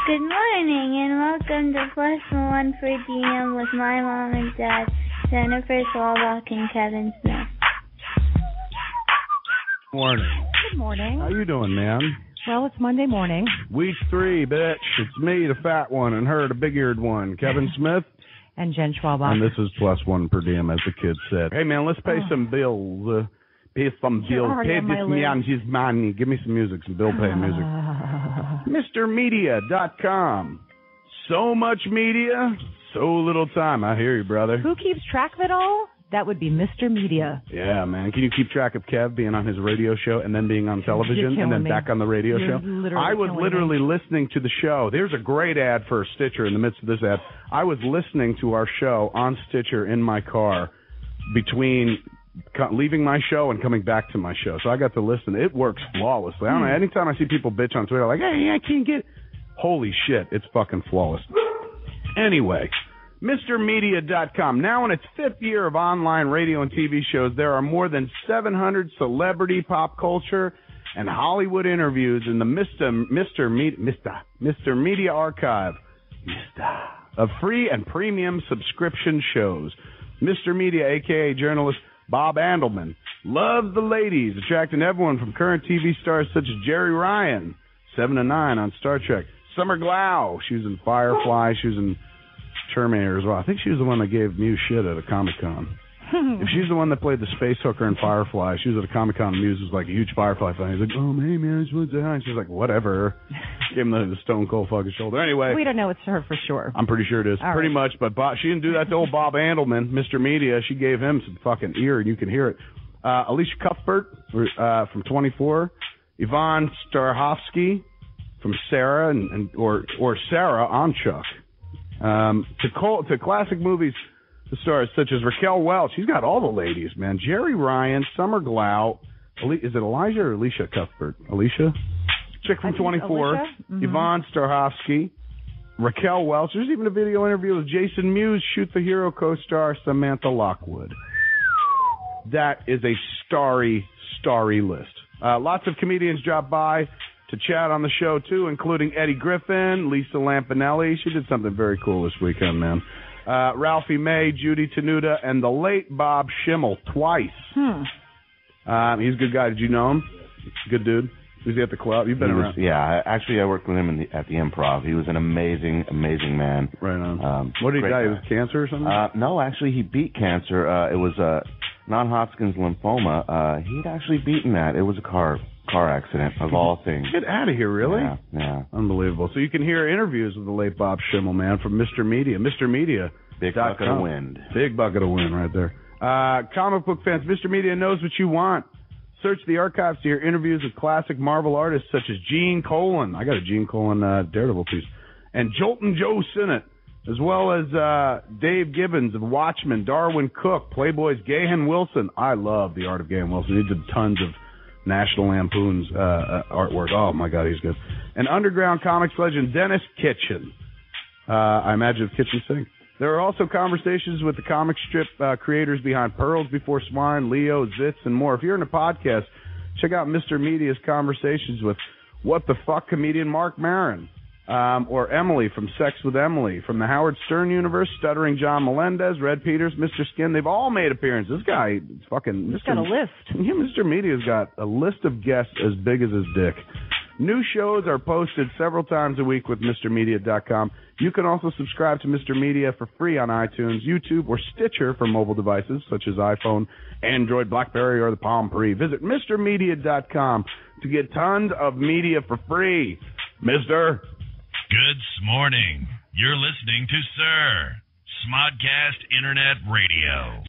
Good morning and welcome to Plus One Per Diem with my mom and dad, Jennifer Schwalbach and Kevin Smith. Morning. Good morning. How you doing, man? Well, it's Monday morning. Week 3, bitch. It's me, the fat one, and her, the big-eared one, Kevin Smith. And Jen Schwalbach. And this is Plus One Per Diem, as the kids said. Hey, man, let's pay some bills. Pay some bills. Pay this me on his money. Give me some music, some bill-paying music. MrMedia.com. So much media, so little time. I hear you, brother. Who keeps track of it all? That would be Mr. Media. Yeah, man. Can you keep track of Kev being on his radio show and then being on television and then back on the radio show? I was literally listening to the show. There's a great ad for Stitcher in the midst of this ad. I was listening to our show on Stitcher in my car between leaving my show and coming back to my show. So I got to listen. It works flawlessly. I don't know. Anytime I see people bitch on Twitter like, hey, I can't get it. Holy shit. It's fucking flawless. Anyway. MrMedia.com. Now in its 5th year of online radio and TV shows, there are more than 700 celebrity, pop culture, and Hollywood interviews in the Mr. Media archive of free and premium subscription shows. Mr. Media, a.k.a. journalist Bob Andelman, loves the ladies, attracting everyone from current TV stars such as Jerry Ryan, 7 to 9 on Star Trek, Summer Glau, she was in Firefly, she was in Terminator as well. I think she was the one that gave Muse shit at a Comic-Con. If she's the one that played the space hooker in Firefly, she was at a Comic-Con and Muse was like a huge Firefly fan. He's like, oh, hey, man, I just want to say hi. And she's like, whatever. Gave him the stone cold fucking shoulder. Anyway. We don't know it's her for sure. I'm pretty sure it is. Pretty much. But she didn't do that to old Bob Andelman, Mr. Media. She gave him some fucking ear, and you can hear it. Alicia Cuthbert from 24. Yvonne Strahovski from Sarah or Sarah on Chuck. To classic movies, the stars such as Raquel Welch. She's got all the ladies, man. Jerry Ryan, Summer Glau. Is it Elijah or Alicia Cuthbert? Alicia? Chick from 24. Mm-hmm. Yvonne Strahovski. Raquel Welch. There's even a video interview with Jason Mewes, Shoot the Hero co-star Samantha Lockwood. That is a starry list. Lots of comedians drop by to chat on the show, too, including Eddie Griffin, Lisa Lampanelli. She did something very cool this weekend, man. Ralphie May, Judy Tenuta, and the late Bob Schimmel twice. He's a good guy. Did you know him? Good dude. Was he at the club? You've been around. Yeah, actually, I worked with him at the Improv. He was an amazing man. Right on. What did he die? It was cancer or something? No, actually, he beat cancer. It was non-Hodgkin's lymphoma. He'd actually beaten that. It was a car accident, of all things. Get out of here, really? Yeah. Unbelievable. So you can hear interviews with the late Bob Schimmel, man, from Mr. Media. Mr. Media. Big bucket of wind. Big bucket of wind right there. Comic book fans, Mr. Media knows what you want. Search the archives to hear interviews with classic Marvel artists such as Gene Colan. I got a Gene Colan Daredevil piece. And Jolton Joe Sinnott, as well as Dave Gibbons of Watchmen, Darwin Cook, Playboy's Gahan Wilson. I love the art of Gahan Wilson. He did tons of National Lampoon's artwork. Oh, my God, he's good. And underground comics legend Dennis Kitchen. I imagine it's Kitchen Sink. There are also conversations with the comic strip creators behind Pearls Before Swine, Leo, Zitz, and more. If you're in a podcast, check out Mr. Media's conversations with What the Fuck comedian Mark Maron, or Emily from Sex with Emily, from the Howard Stern universe, Stuttering John Melendez, Red Peters, Mr. Skin. They've all made appearances. This guy, fucking... He's got a list. Yeah, Mr. Media's got a list of guests as big as his dick. New shows are posted several times a week with MrMedia.com. You can also subscribe to Mr. Media for free on iTunes, YouTube, or Stitcher for mobile devices such as iPhone, Android, BlackBerry, or the Palm Pre. Visit MrMedia.com to get tons of media for free. Mister. Good morning. You're listening to Sir Smodcast Internet Radio.